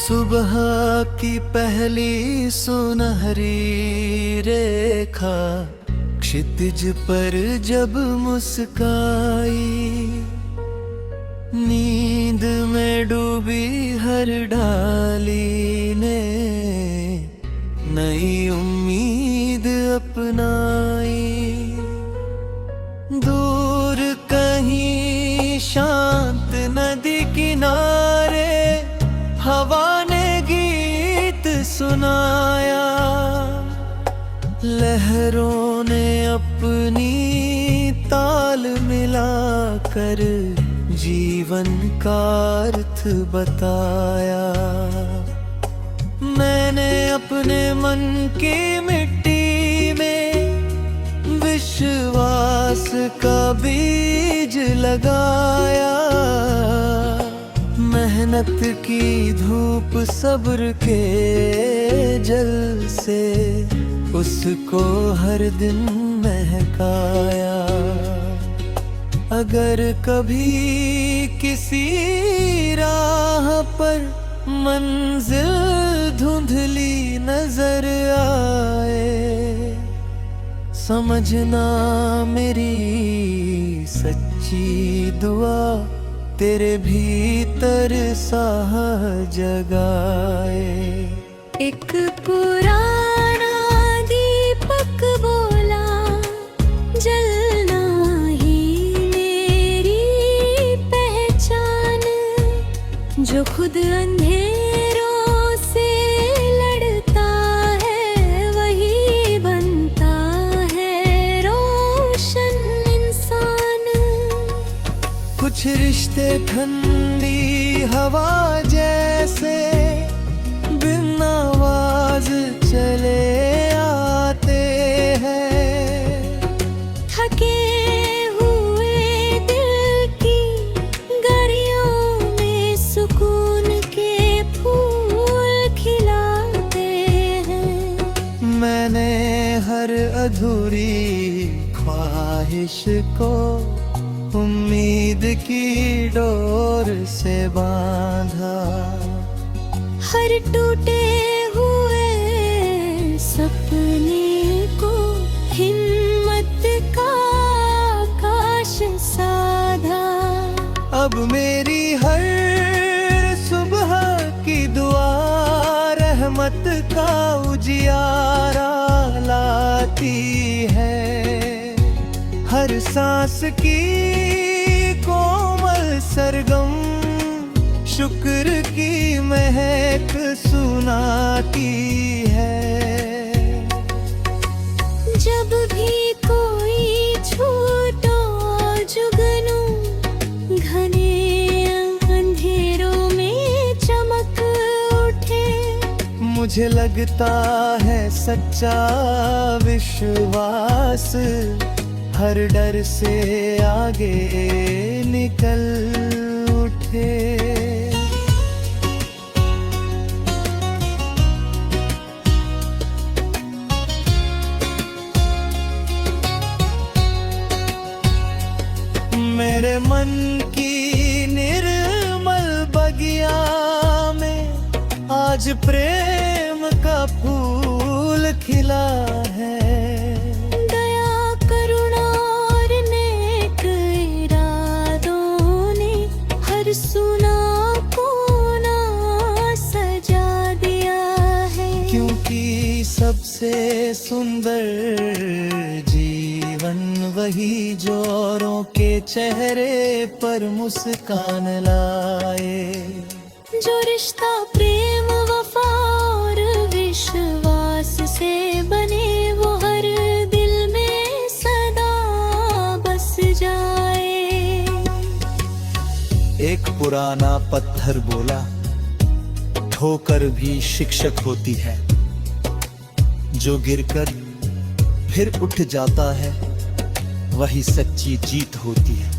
सुबह की पहली सुनहरी रेखा क्षितिज पर जब मुस्काई, नींद में डूबी हर डाली ने नई उम्मीद अपनाई। दूर कहीं शांत नदी किनारे हवा ने गीत सुनाया, लहरों ने अपनी ताल मिलाकर जीवन का अर्थ बताया। मैंने अपने मन की मिट्टी में विश्वास का बीज लगाया, मेहनत की धूप सब्र के जल से उसको हर दिन महकाया। अगर कभी किसी राह पर मंजिल धुंधली नजर आए, समझना मेरी सच्ची दुआ तेरे भीतर साह जगाए। एक पुराना दीपक बोला, जलना ही मेरी पहचान, जो खुद अंधेरों से लड़ता है वही बनता है रोशन इंसान। कुछ रिश्ते ठंडी हवा जैसे बिन आवाज चले आते हैं, थके हुए दिल की गलियों में सुकून के फूल खिलाते हैं। मैंने हर अधूरी ख्वाहिश को उम्मीद की डोर से बांधा, हर टूटे हुए सपने को हिम्मत का आकाश साधा। अब मेरी हर सुबह की दुआ रहमत का उजियारा लाती है। हर सांस की कोमल सरगम शुक्र की महक सुनाती है। जब भी कोई छूटो जुगनू घने अंधेरों में चमक उठे, मुझे लगता है सच्चा विश्वास हर डर से आगे निकल उठे। मेरे मन की निर्मल बगिया में आज प्रेम का फूल खिला है। सुना कोना सजा दिया है, क्योंकि सबसे सुंदर जीवन वही जो औरों के चेहरे पर मुस्कान लाए। जो रिश्ता प्रेम वफा और विश्वास से बने वो हर दिल में सदा बस जाए। एक पुराना पत्थर बोला, ठोकर भी शिक्षक होती है, जो गिरकर फिर उठ जाता है वही सच्ची जीत होती है।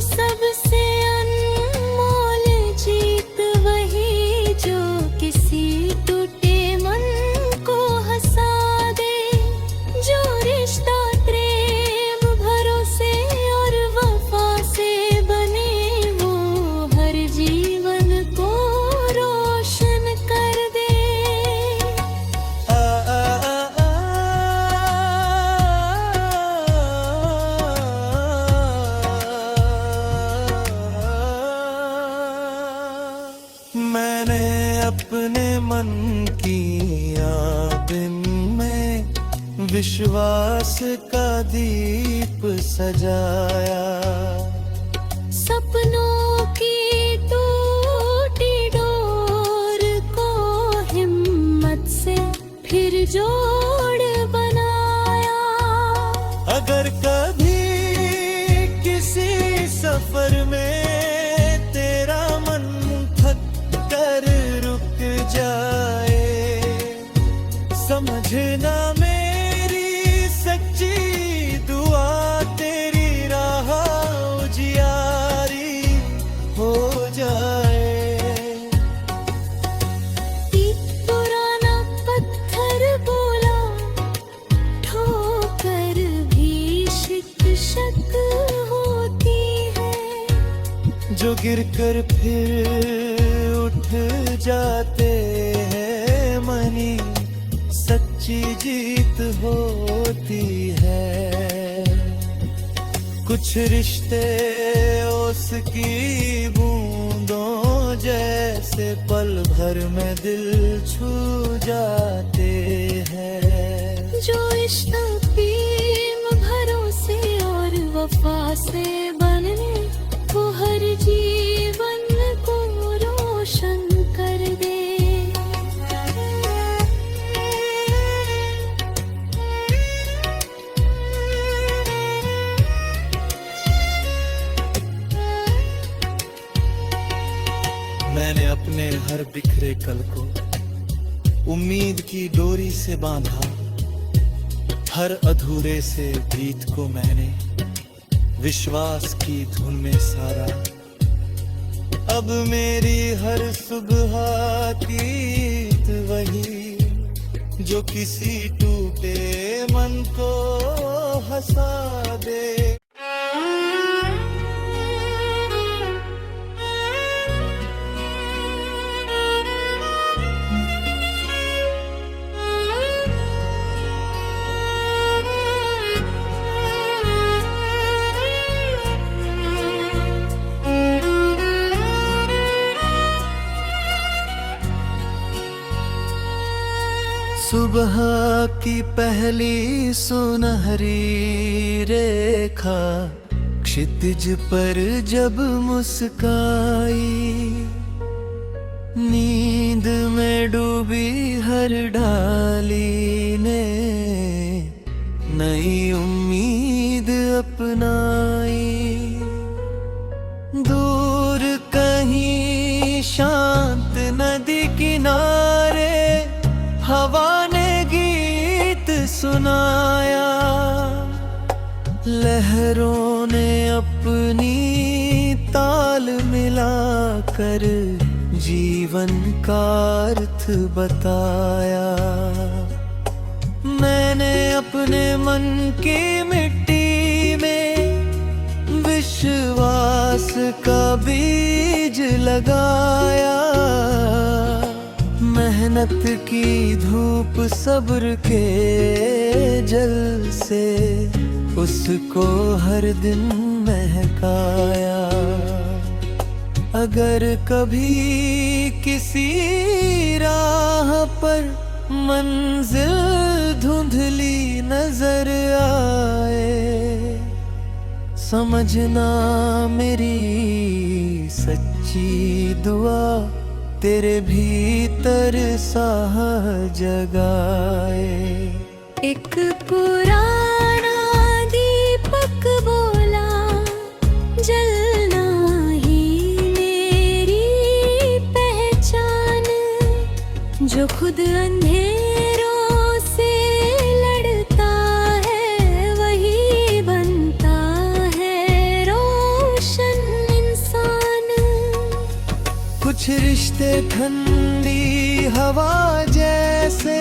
सबसे अनमोल जीत वही जो किसी टूटे मन विश्वास का दीप सजाया। सपनों की टूटी डोर को हिम्मत से फिर जोड़ बनाया। अगर कभी किसी सफर में तेरा मन थक कर रुक जाए, समझना मेरी सच्ची दुआ तेरी राह उजियारी हो जाए। एक पुराना पत्थर बोला, ठोकर भी शिक्षक होती है। जो गिरकर फिर उठ जाते हैं, मनी सच्ची जीत होती है। कुछ रिश्ते ओस की बूंदों जैसे पल भर में दिल छू जाते हैं। जो इश्क प्रेम भरोसे और वफा से बने, वो हर जीवन को रोशन कर दे। मैंने अपने हर बिखरे कल को उम्मीद की डोरी से बांधा। हर अधूरे से गीत को मैंने विश्वास की धुन में सारा। अब मेरी हर सुबह गीत वही, जो किसी टूटे मन को हंसा दे। सुबह की पहली सुनहरी रेखा क्षितिज पर जब मुस्काई, नींद में डूबी हर डाली ने नई उम्मीद अपनाई। दूर कहीं शांत नदी किनारे हवा ने गीत सुनाया। लहरों ने अपनी ताल मिलाकर जीवन का अर्थ बताया। मैंने अपने मन की मिट्टी में विश्वास का बीज लगाया। मेहनत की धूप सब्र के जल से उसको हर दिन महकाया। अगर कभी किसी राह पर मंजिल धुंधली नजर आए, समझना मेरी सच्ची दुआ तेरे भीतर साह जगाए। एक पुराना दीपक बोला, जलना ही मेरी पहचान। जो खुद अंधेरों से लड़ता है, वही बनता है रोशन इंसान। कुछ रिश्ते ठंडी हवा जैसे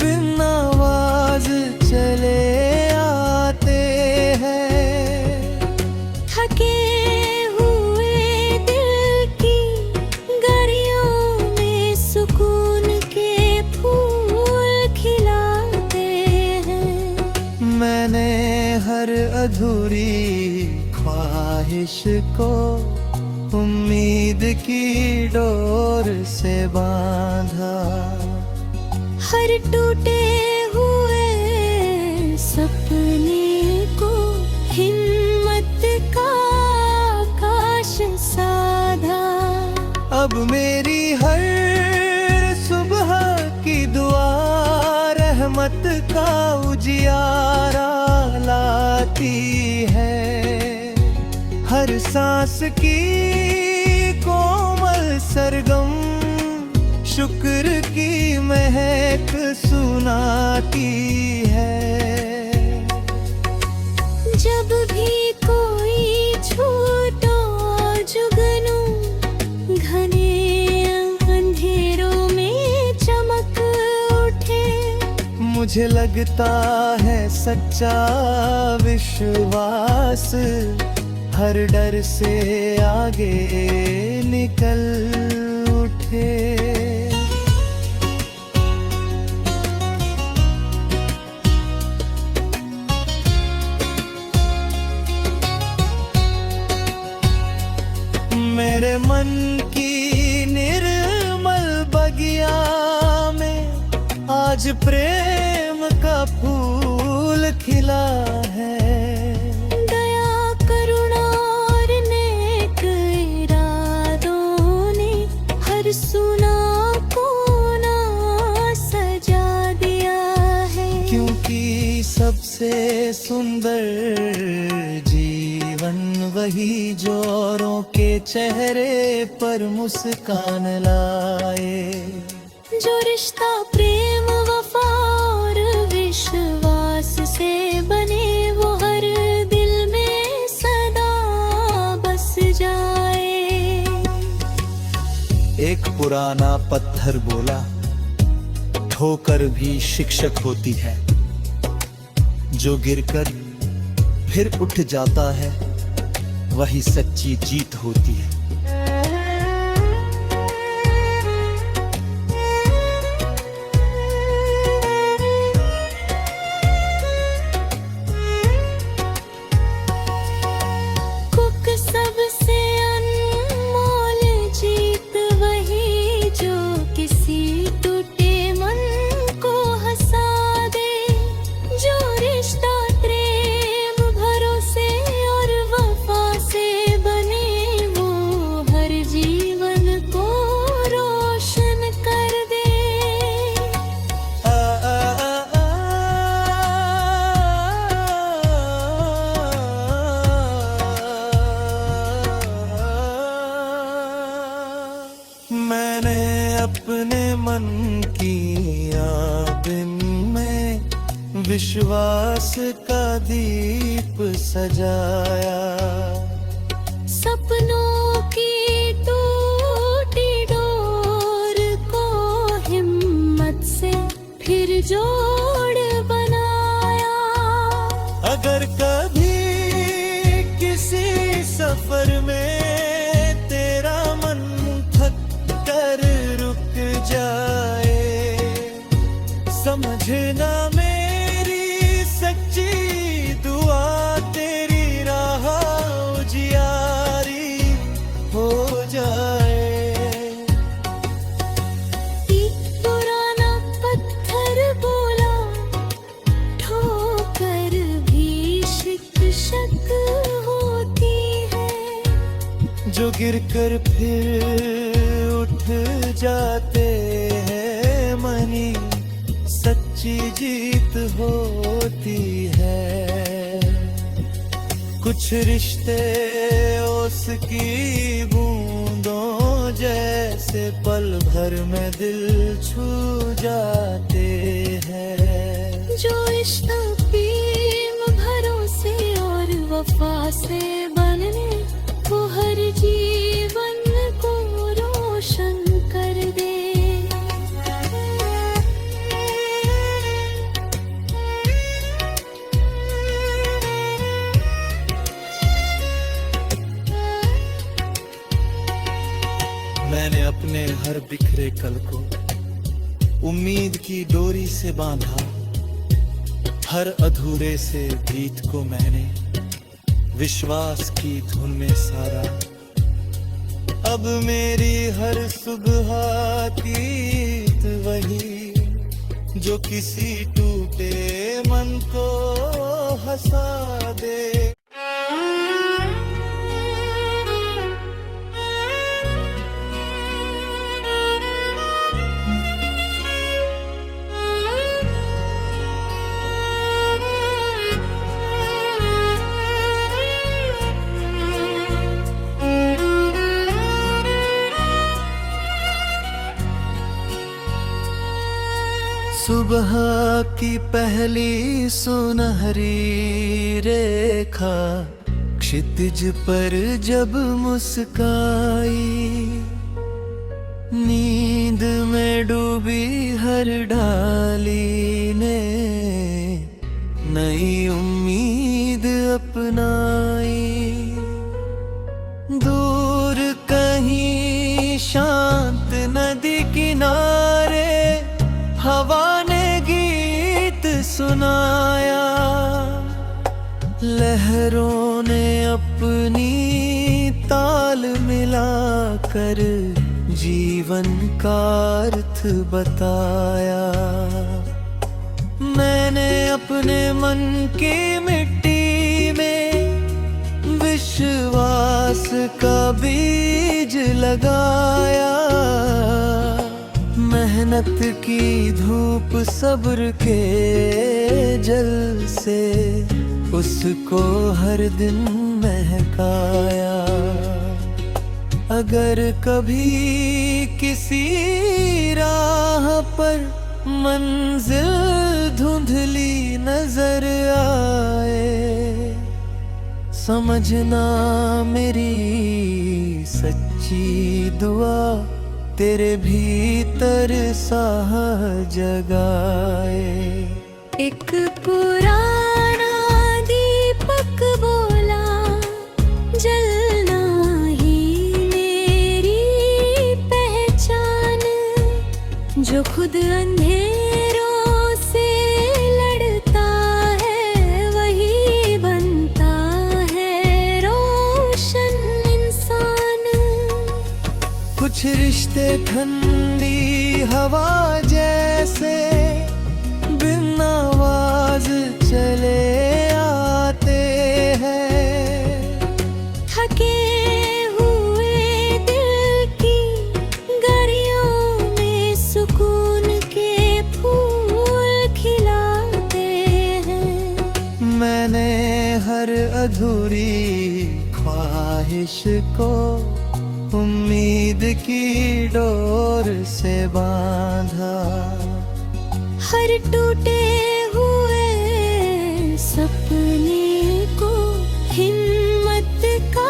बिन आवाज चले आते हैं। थके हुए दिल की गरियों में सुकून के फूल खिलाते हैं। मैंने हर अधूरी ख्वाहिश को उम्मीद की डोर से बांधा। हर टूटे हुए मेरी हर सुबह की दुआ रहमत का उजियारा लाती है। हर सांस की कोमल सरगम शुक्र की महक सुनाती है। जब भी कोई छूटो जुगनू घने अंधेरों में चमक उठे, मुझे लगता है सच्चा विश्वास हर डर से आगे निकल उठे। मेरे मन की निर्मल बगिया में आज प्रेम का फूल खिला है। दया करुणा और नेक इरादों ने हर सुना कोना सजा दिया है। क्योंकि सबसे सुंदर जीवन वही जो औरों के चेहरे पर मुस्कान लाए। जो रिश्ता प्रेम वफा और विश्वास से बने वो हर दिल में सदा बस जाए। एक पुराना पत्थर बोला, ठोकर भी शिक्षक होती है। जो गिरकर फिर उठ जाता है वही सच्ची जीत होती है। कुक सबसे अनमोल जीत वही जो किसी टूटे मन को हंसा दे। जो रिश्ता प्रेम भरोसे और वफा से बने वो हर जीवन को रोशन कर दे। मैंने अपने मन की आबिन में विश्वास का दीप सजाया। सपनों की टूटी डोर को हिम्मत से फिर जोड़ बनाया। अगर कभी किसी सफर में तेरा मन थक कर रुक जाए, समझना मेरी सच्ची दुआ तेरी राह उजियारी हो जाए। एक पुराना पत्थर बोला, ठोकर भी शिक्षक होती है। जो गिरकर फिर उठ जाते हैं मनी सच्ची जीत होती है। कुछ रिश्ते ओस की बूंदों जैसे पल भर में दिल छू जाते हैं। जो रिश्ता प्रेम भरोसे और वफा से बनने वो हर जीवन को रोशन कर दे। मैंने अपने हर बिखरे कल को उम्मीद की डोरी से बांधा। हर अधूरे से गीत को मैंने विश्वास की धुन में सारा। अब मेरी हर सुबह गीत वही जो किसी टूटे मन को हंसा दे। सुबह की पहली सुनहरी रेखा क्षितिज पर जब मुस्काई, नींद में डूबी हर डाली ने नई उम्मीद अपनाई। दूर कहीं शांत नदी किनारे हवा ने गीत सुनाया, लहरों ने अपनी ताल मिलाकर जीवन का अर्थ बताया। मैंने अपने मन की मिट्टी में विश्वास का बीज लगाया, मेहनत की धूप सब्र के जल से उसको हर दिन महकाया। अगर कभी किसी राह पर मंजिल धुंधली नजर आए, समझना मेरी सच्ची दुआ तेरे भीतर साह जगाए। एक पुराना दीपक बोला, जलना ही मेरी पहचान, जो खुद अंधेरों से लड़ता है वही बनता है रोशन इंसान। कुछ रिश्ते ठंडी हवा जैसे बिन आवाज चले आते हैं, थके हुए दिल की गरियों में सुकून के फूल खिलाते हैं। मैंने हर अधूरी ख्वाहिश को उम्मीद की डोर से बांधा, हर टूटे हुए सपने को हिम्मत का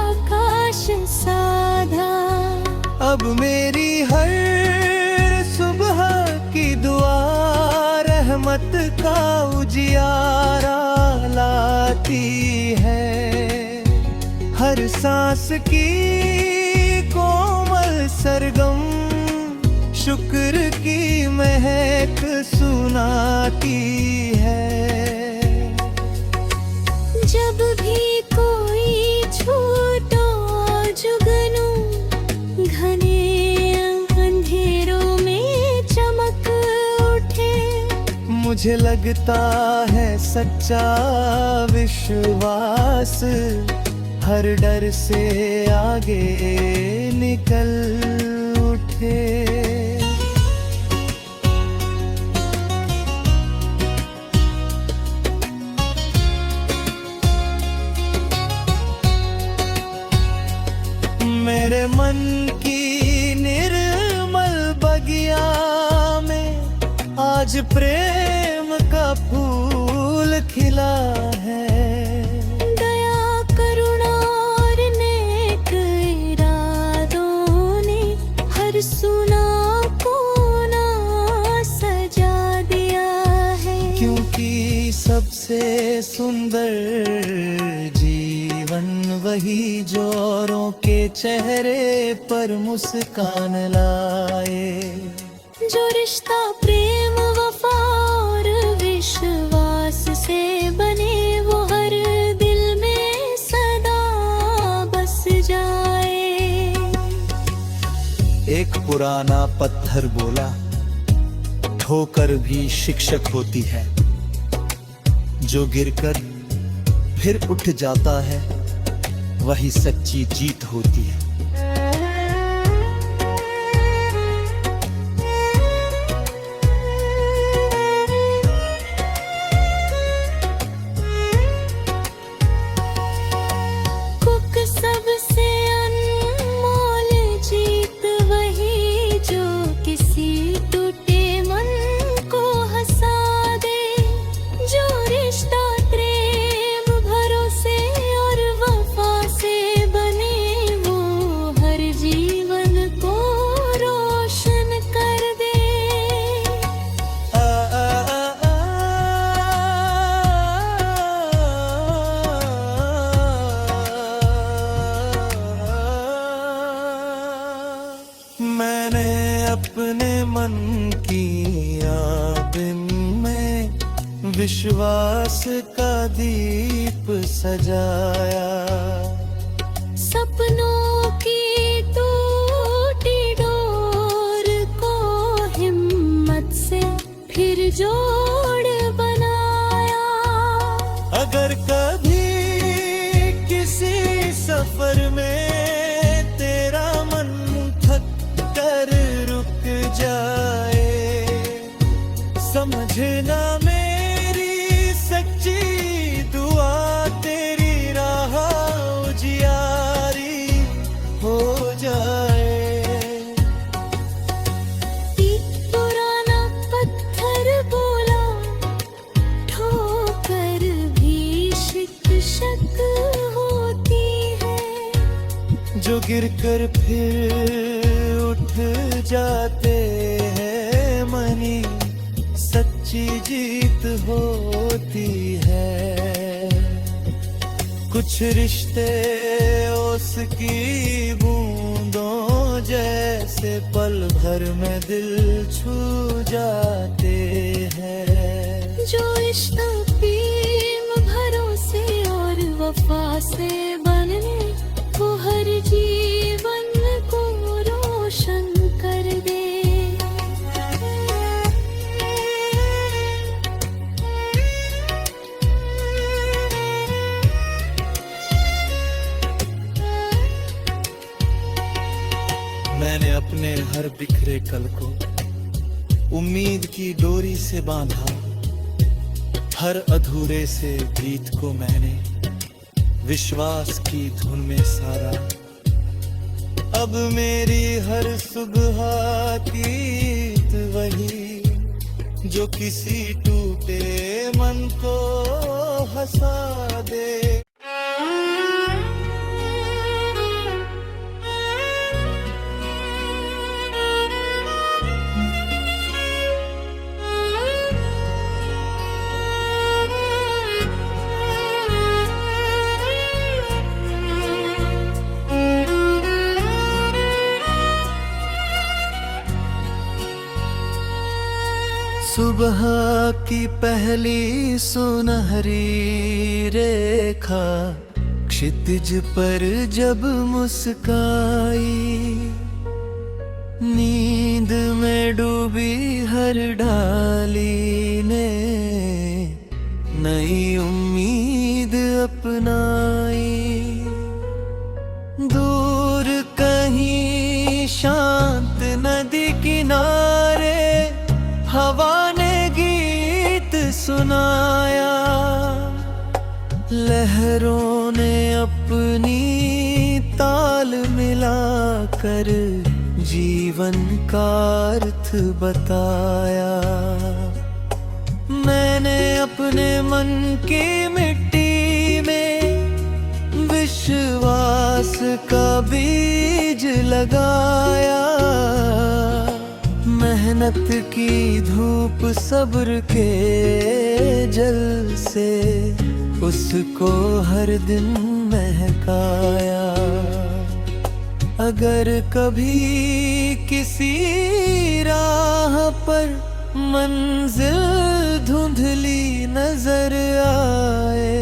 आकाश साधा। अब मेरी हर सुबह की दुआ रहमत का उजियारा लाती है। हर सांस की कोमल सरगम शुक्र की महक सुनाती है। जब भी कोई छूटो जुगनू घने अंधेरों में चमक उठे, मुझे लगता है सच्चा विश्वास हर डर से आगे निकल उठे। मेरे मन की निर्मल बगिया में आज प्रेम का फूल खिला है। सुना कोना सजा दिया है, क्योंकि सबसे सुंदर जीवन वही जो औरों के चेहरे पर मुस्कान लाए। जो रिश्ता प्रेम वफा और विश्वास से बने वो हर दिल में सदा बस जाए। एक पुराना पत्थर बोला, ठोकर भी शिक्षक होती है, जो गिरकर फिर उठ जाता है वही सच्ची जीत होती है। सबसे अनमोल जीत वही जो किसी टूटे मन विश्वास का दीप सजाया। सपनों की टूटी डोर को हिम्मत से फिर जोड़ बनाया। अगर कभी किसी सफर में तेरा मन थक कर रुक जाए, समझना मेरी सच्ची दुआ तेरी राह उजियारी हो जाए। एक पुराना पत्थर बोला, ठोकर भी शिक्षक होती है। जो गिरकर फिर उठ जाते हैं, मनी सच्ची जीत होती है। कुछ रिश्ते ओस की बूंदों जैसे पल भर में दिल छू जाते हैं। जो रिश्ता प्रेम भरोसे और वफा से बनने, वो हर जीवन को रोशन कर दे। मैंने अपने हर बिखरे कल को उम्मीद की डोरी से बांधा। हर अधूरे से गीत को मैंने विश्वास की धुन में सारा। अब मेरी हर सुबह गीत वही, जो किसी टूटे मन को हंसा दे। सुबह की पहली सुनहरी रेखा क्षितिज पर जब मुस्काई, नींद में डूबी हर डाली ने नई उम्मीद अपनाई। दूर कहीं शांत नदी किनारे हवा ने गीत सुनाया। लहरों ने अपनी ताल मिलाकर जीवन का अर्थ बताया। मैंने अपने मन की मिट्टी में विश्वास का बीज लगाया। मेहनत की धूप सब्र के जल से उसको हर दिन महकाया। अगर कभी किसी राह पर मंजिल धुंधली नजर आए,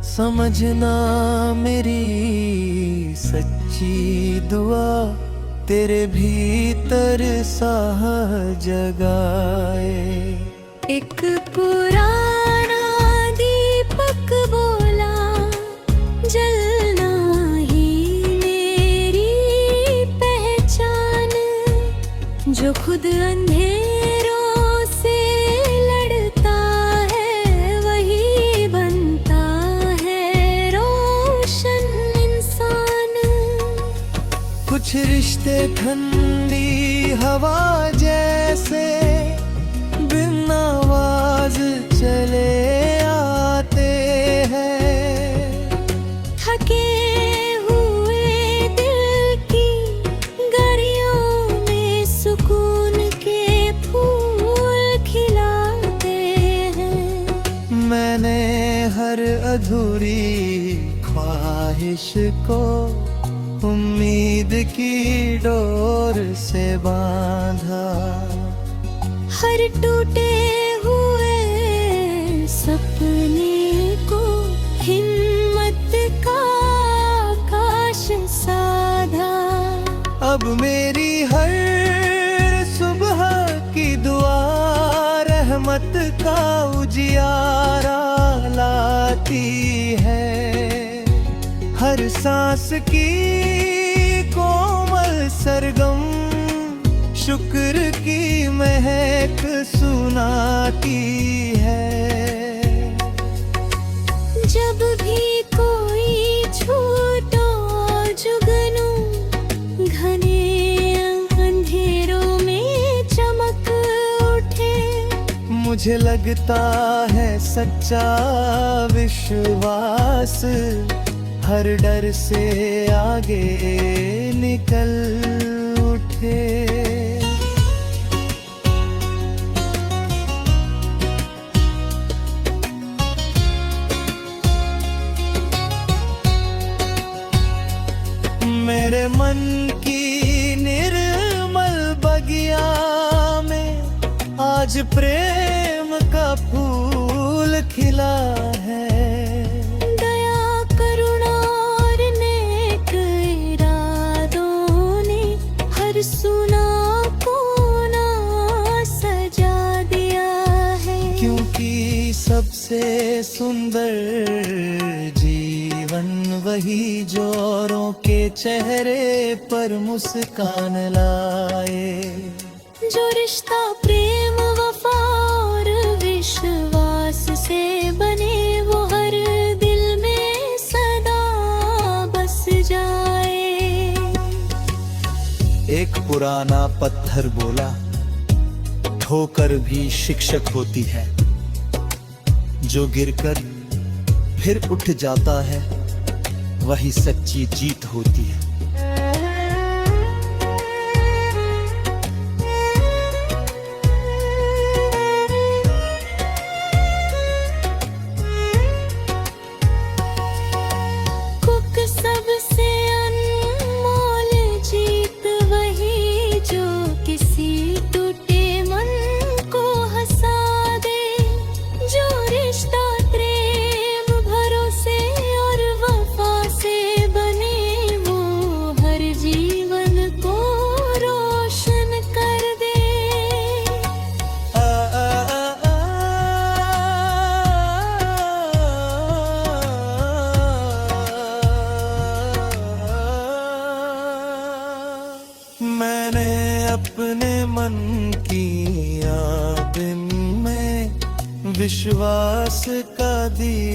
समझना मेरी सच्ची दुआ तेरे भीतर साह जगाए। एक पुराना दीपक बोला, जलना ही मेरी पहचान। जो खुद अंधेरों से लड़ता है, वही बनता है रोशन इंसान। कुछ रिश्ते ठंडी हवा जैसे बिन आवाज चले आते हैं। थके हुए दिल की गलियों में सुकून के फूल खिलाते हैं। मैंने हर अधूरी ख्वाहिश को उम्मीद की डोर से बांधा। हर टूटे हुए मेरी हर सुबह की दुआ रहमत का उजियारा लाती है। हर सांस की कोमल सरगम शुक्र की महक सुनाती है। जब भी कोई छूटो जुगनू घने अंधेरों में चमक उठे, मुझे लगता है सच्चा विश्वास हर डर से आगे निकल उठे। मेरे मन की निर्मल बगिया में आज प्रेम का फूल खिला है। दया करुणा और नेक इरादों ने हर सुना कोना सजा दिया है। क्योंकि सबसे सुंदर जीवन वही जो औरों के चेहरे पर मुस्कान लाए। जो रिश्ता प्रेम वफा और विश्वास से बने वो हर दिल में सदा बस जाए। एक पुराना पत्थर बोला, ठोकर भी शिक्षक होती है। जो गिरकर फिर उठ जाता है वही सच्ची जीत होती है। कुक सबसे अनमोल जीत वही जो किसी टूटे मन को हंसा दे। जो रिश्ता प्रेम भरोसे और वफा से बने वो हर जीवन को रोशन कर दे। मैंने अपने मन की आग में विश्वास का दिया